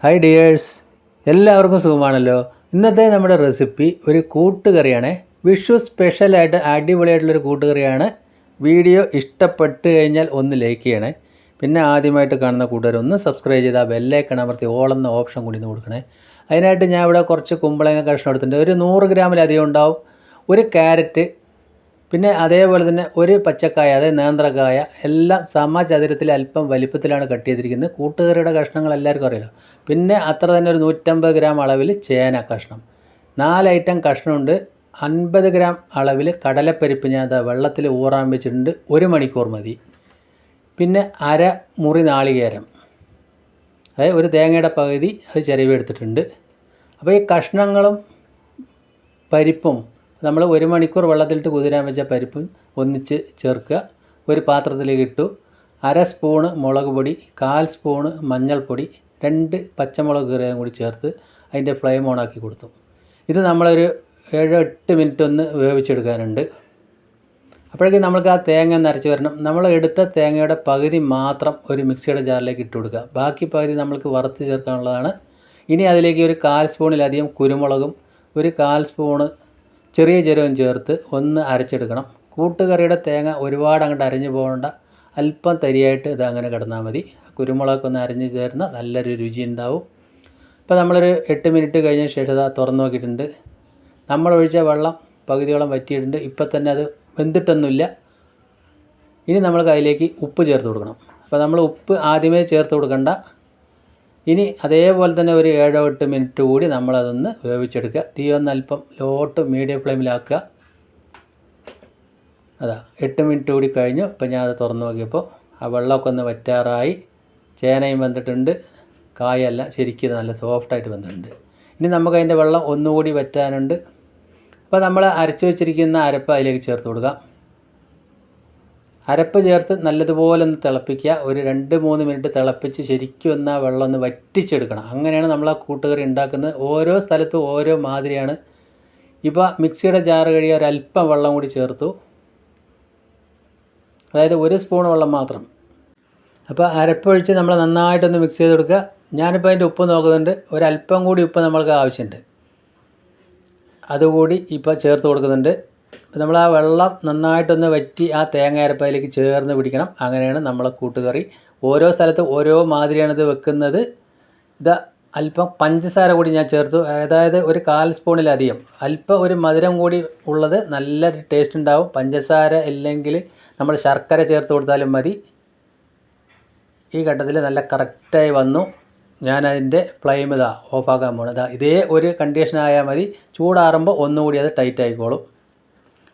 Hi dears, എല്ലാവർക്കും സുഖമാണല്ലോ. ഇന്നത്തെ നമ്മുടെ റെസിപ്പി ഒരു കൂട്ടുകറിയാണ്. വിഷു സ്പെഷ്യലായിട്ട് അടിപൊളിയായിട്ടുള്ളൊരു കൂട്ടുകറിയാണ്. വീഡിയോ ഇഷ്ടപ്പെട്ട് കഴിഞ്ഞാൽ ഒന്ന് ലൈക്ക് ചെയ്യണേ. പിന്നെ ആദ്യമായിട്ട് കാണുന്ന കൂട്ടുകാർ ഒന്ന് സബ്സ്ക്രൈബ് ചെയ്താൽ ബെല്ലൈക്കൺ അമർത്തി ഓൾ എന്ന ഓപ്ഷൻ കൂടി കൊടുക്കണേ. അതിനായിട്ട് ഞാൻ ഇവിടെ കുറച്ച് കുമ്പളങ്ങ കഷ്ണം എടുത്തിട്ടുണ്ട്. ഒരു 100 ഗ്രാമിലധികം ഉണ്ടാവും. ഒരു ക്യാരറ്റ്, പിന്നെ അതേപോലെ തന്നെ ഒരു പച്ചക്കായ, അതായത് നേന്ത്രക്കായ, എല്ലാം സമചതുരത്തിൽ അല്പം വലിപ്പത്തിലാണ് കട്ട് ചെയ്തിരിക്കുന്നത്. കൂട്ടുകറിയുടെ കഷ്ണങ്ങൾ എല്ലാവർക്കും അറിയാലോ. പിന്നെ അത്ര തന്നെ ഒരു 150 ഗ്രാം അളവിൽ ചേന കഷ്ണം, 4 ഐറ്റം കഷ്ണമുണ്ട്. 50 ഗ്രാം അളവിൽ കടലപ്പരിപ്പ് ഞാൻ വെള്ളത്തിൽ ഊറാൻ വെച്ചിട്ടുണ്ട്. 1 മണിക്കൂർ മതി. പിന്നെ അര മുറി നാളികേരം, അതായത് ഒരു തേങ്ങയുടെ പകുതി, അത് ചിരവി എടുത്തിട്ടുണ്ട്. അപ്പോൾ ഈ കഷ്ണങ്ങളും പരിപ്പും നമ്മൾ 1 മണിക്കൂർ വെള്ളത്തിലിട്ട് കുതിരാൻ വെച്ച പരിപ്പും ഒന്നിച്ച് ചേർക്കുക. ഒരു പാത്രത്തിലേക്ക് ഇട്ടു. 1/2 സ്പൂണ് മുളക് പൊടി, 1/4 സ്പൂണ് മഞ്ഞൾപ്പൊടി, 2 പച്ചമുളക് കീറിയതും കൂടി ചേർത്ത് അതിൻ്റെ ഫ്ലെയിം ഓണാക്കി കൊടുത്തു. ഇത് നമ്മളൊരു 7-8 മിനിറ്റ് ഒന്ന് വേവിച്ചെടുക്കാനുണ്ട്. അപ്പോഴേക്കും നമ്മൾക്ക് ആ തേങ്ങ നരച്ച് വരണം. നമ്മൾ എടുത്ത തേങ്ങയുടെ പകുതി മാത്രം ഒരു മിക്സിയുടെ ജാറിലേക്ക് ഇട്ട് കൊടുക്കുക. ബാക്കി പകുതി നമ്മൾക്ക് വറുത്ത് ചേർക്കാനുള്ളതാണ്. ഇനി അതിലേക്ക് ഒരു 1/4 സ്പൂണിലധികം കുരുമുളകും ഒരു 1/4 സ്പൂണ് ചെറിയ ജീരകവും ചേർത്ത് ഒന്ന് അരച്ചെടുക്കണം. കൂട്ടുകറിയുടെ തേങ്ങ ഒരുപാട് അങ്ങോട്ട് അരഞ്ഞു പോകേണ്ട, അല്പം തരിയായിട്ട് ഇത് അങ്ങനെ കിടന്നാൽ മതി. കുരുമുളകൊക്കെ ഒന്ന് അരഞ്ഞ് ചേർന്ന് നല്ലൊരു രുചി ഉണ്ടാവും. ഇപ്പോൾ നമ്മളൊരു 8 മിനിറ്റ് കഴിഞ്ഞ ശേഷം അത് തുറന്ന് നോക്കിയിട്ടുണ്ട്. നമ്മളൊഴിച്ച വെള്ളം പകുതിയോളം വറ്റിയിട്ടുണ്ട്. ഇപ്പം തന്നെ അത് വെന്തിട്ടൊന്നുമില്ല. ഇനി നമ്മൾക്ക് അതിലേക്ക് ഉപ്പ് ചേർത്ത് കൊടുക്കണം. അപ്പോൾ നമ്മൾ ഉപ്പ് ആദ്യമേ ചേർത്ത് കൊടുക്കണ്ട. ഇനി അതേപോലെ തന്നെ ഒരു 7-8 മിനിറ്റ് കൂടി നമ്മളതൊന്ന് വേവിച്ചെടുക്കുക. തീ ഒന്ന് അല്പം ലോട്ട് മീഡിയം ഫ്ലെയിമിലാക്കുക. അതാ 8 മിനിറ്റ് കൂടി കഴിഞ്ഞു. ഇപ്പം ഞാൻ അത് തുറന്ന് നോക്കിയപ്പോൾ ആ വെള്ളമൊക്കെ ഒന്ന് വറ്റാറായി. ചേനയും വെന്തിട്ടുണ്ട്, കായെല്ലാം ശരിക്കും നല്ല സോഫ്റ്റായിട്ട് വെന്തിട്ടുണ്ട്. ഇനി നമുക്ക് അതിൻ്റെ വെള്ളം ഒന്നുകൂടി വറ്റാനുണ്ട്. അപ്പോൾ നമ്മൾ അരച്ച് വെച്ചിരിക്കുന്ന അരപ്പ് അതിലേക്ക് ചേർത്ത് കൊടുക്കാം. അരപ്പ് ചേർത്ത് നല്ലതുപോലെ ഒന്ന് തിളപ്പിക്കുക. ഒരു 2-3 മിനിറ്റ് തിളപ്പിച്ച് ശരിക്കും ഒന്ന് ആ വെള്ളം ഒന്ന് വറ്റിച്ചെടുക്കണം. അങ്ങനെയാണ് നമ്മൾ ആ കൂട്ടുകറി ഉണ്ടാക്കുന്നത്. ഓരോ സ്ഥലത്തും ഓരോ മാതിരിയാണ്. ഇപ്പോൾ മിക്സിയുടെ ജാറ് കഴിയുക ഒരല്പം വെള്ളം കൂടി ചേർത്തു, അതായത് 1 സ്പൂൺ വെള്ളം മാത്രം. അപ്പോൾ അരപ്പൊഴിച്ച് നമ്മൾ നന്നായിട്ടൊന്ന് മിക്സ് ചെയ്ത് കൊടുക്കുക. ഞാനിപ്പോൾ അതിൻ്റെ ഉപ്പ് നോക്കുന്നുണ്ട്. ഒരല്പം കൂടി ഉപ്പ് നമ്മൾക്ക് ആവശ്യമുണ്ട്, അതുകൂടി ഇപ്പോൾ ചേർത്ത് കൊടുക്കുന്നുണ്ട്. നമ്മൾ ആ വെള്ളം നന്നായിട്ടൊന്ന് വറ്റി ആ തേങ്ങ അരപ്പയിലേക്ക് ചേർന്ന് പിടിക്കണം. അങ്ങനെയാണ് നമ്മളെ കൂട്ടുകറി. ഓരോ സ്ഥലത്തും ഓരോ മാതിരിയാണ് ഇത് വെക്കുന്നത്. ഇത് അല്പം പഞ്ചസാര കൂടി ഞാൻ ചേർത്തു, അതായത് ഒരു 1/4 സ്പൂണിലധികം. അല്പം ഒരു മധുരം കൂടി ഉള്ളത് നല്ല ടേസ്റ്റ് ഉണ്ടാവും. പഞ്ചസാര ഇല്ലെങ്കിൽ നമ്മൾ ശർക്കര ചേർത്ത് കൊടുത്താലും മതി. ഈ ഘട്ടത്തിൽ നല്ല കറക്റ്റായി വന്നു. ഞാനതിൻ്റെ ഫ്ലെയിം ഓഫാക്കാൻ പോകണം. ഇതേ ഒരു കണ്ടീഷനായാൽ മതി. ചൂടാറുമ്പോൾ ഒന്നുകൂടി അത് ടൈറ്റ് ആയിക്കോളും.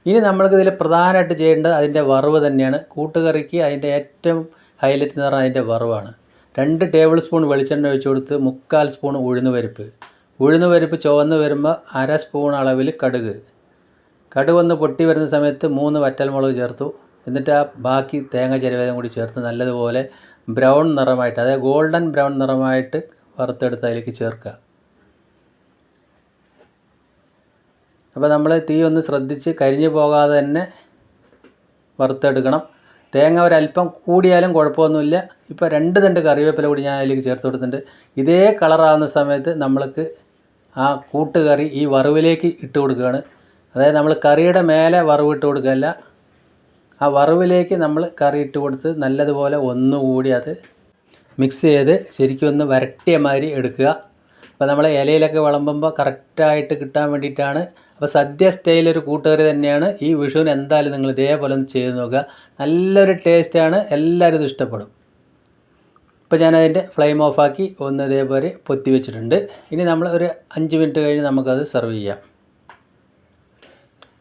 ഇനി നമ്മൾക്കിതിൽ പ്രധാനമായിട്ട് ചെയ്യേണ്ടത് അതിൻ്റെ വറവ് തന്നെയാണ്. കൂട്ടുകറിക്ക് അതിൻ്റെ ഏറ്റവും ഹൈലൈറ്റ് എന്ന് പറഞ്ഞാൽ അതിൻ്റെ വറവാണ്. 2 ടേബിൾ സ്പൂൺ വെളിച്ചെണ്ണ ഒഴിച്ച് കൊടുത്ത് 3/4 സ്പൂൺ ഉഴുന്ന് പരിപ്പ് ചുവന്ന് വരുമ്പോൾ 1/2 സ്പൂൺ അളവിൽ കടുക് ഒന്ന് പൊട്ടി വരുന്ന സമയത്ത് 3 വറ്റൽമുളക് ചേർത്തു. എന്നിട്ട് ആ ബാക്കി തേങ്ങ ചിരവേദം കൂടി ചേർത്ത് നല്ലതുപോലെ ബ്രൗൺ നിറമായിട്ട്, അതായത് ഗോൾഡൻ ബ്രൗൺ നിറമായിട്ട് വറുത്തെടുത്ത് അതിലേക്ക് ചേർക്കുക. അപ്പോൾ നമ്മൾ തീ ഒന്ന് ശ്രദ്ധിച്ച് കരിഞ്ഞു പോകാതെ തന്നെ വറുത്തെടുക്കണം. തേങ്ങ ഒരല്പം കൂടിയാലും കുഴപ്പമൊന്നുമില്ല. ഇപ്പോൾ 2 തണ്ട് കറിവേപ്പില കൂടി ഞാൻ അതിലേക്ക് ചേർത്ത് കൊടുത്തിട്ടുണ്ട്. ഇതേ കളറാവുന്ന സമയത്ത് നമ്മൾക്ക് ആ കൂട്ടുകറി ഈ വറവിലേക്ക് ഇട്ട് കൊടുക്കുകയാണ്. അതായത് നമ്മൾ കറിയുടെ മേലെ വറവ് ഇട്ട് കൊടുക്കുകയല്ല, ആ വറവിലേക്ക് നമ്മൾ കറി ഇട്ട് കൊടുത്ത് നല്ലതുപോലെ ഒന്നുകൂടി അത് മിക്സ് ചെയ്ത് ശരിക്കും ഒന്ന് വരട്ടിയ മാതിരി എടുക്കുക. അപ്പോൾ നമ്മൾ ഇലയിലൊക്കെ വിളമ്പുമ്പോൾ കറക്റ്റായിട്ട് കിട്ടാൻ വേണ്ടിയിട്ടാണ്. അപ്പോൾ സദ്യ സ്റ്റൈലൊരു കൂട്ടുകറി തന്നെയാണ്. ഈ വിഷുവിന് എന്തായാലും നിങ്ങൾ ഇതേപോലെ ഒന്ന് ചെയ്ത് നോക്കുക. നല്ലൊരു ടേസ്റ്റാണ്, എല്ലാവരും ഇത് ഇഷ്ടപ്പെടും. ഇപ്പോൾ ഞാനതിൻ്റെ ഫ്ലെയിം ഓഫാക്കി ഒന്ന് ഇതേപോലെ പൊത്തി വെച്ചിട്ടുണ്ട്. ഇനി നമ്മൾ ഒരു 5 മിനിറ്റ് കഴിഞ്ഞ് നമുക്കത് സെർവ് ചെയ്യാം.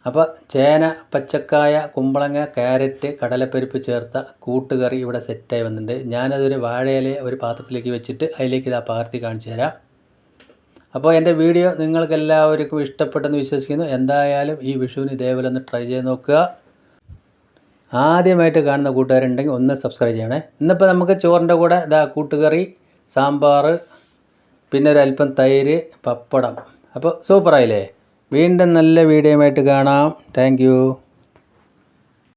അപ്പോൾ ചേന, പച്ചക്കായ, കുമ്പളങ്ങ, ക്യാരറ്റ്, കടലപ്പരിപ്പ് ചേർത്ത കൂട്ടുകറി ഇവിടെ സെറ്റായി വന്നിട്ടുണ്ട്. ഞാനതൊരു വാഴയില ഒരു പാത്രത്തിലേക്ക് വെച്ചിട്ട് അതിലേക്ക് ഇതാ പകർത്തി കാണിച്ചു തരാം. അപ്പോൾ എൻ്റെ വീഡിയോ നിങ്ങൾക്ക് എല്ലാവർക്കും ഇഷ്ടപ്പെട്ടെന്ന് വിശ്വസിക്കുന്നു. എന്തായാലും ഈ വിഷുവിന് ഇതേപോലെ ഒന്ന് ട്രൈ ചെയ്ത് നോക്കുക. ആദ്യമായിട്ട് കാണുന്ന കൂട്ടുകാരുണ്ടെങ്കിൽ ഒന്ന് സബ്സ്ക്രൈബ് ചെയ്യണേ. ഇന്നിപ്പോൾ നമുക്ക് ചോറിൻ്റെ കൂടെ കൂട്ടുകറി, സാമ്പാർ, പിന്നെ ഒരു അല്പം തൈര്, പപ്പടം. അപ്പോൾ സൂപ്പറായില്ലേ? വീണ്ടും നല്ല വീഡിയോയുമായിട്ട് കാണാം. Thank you.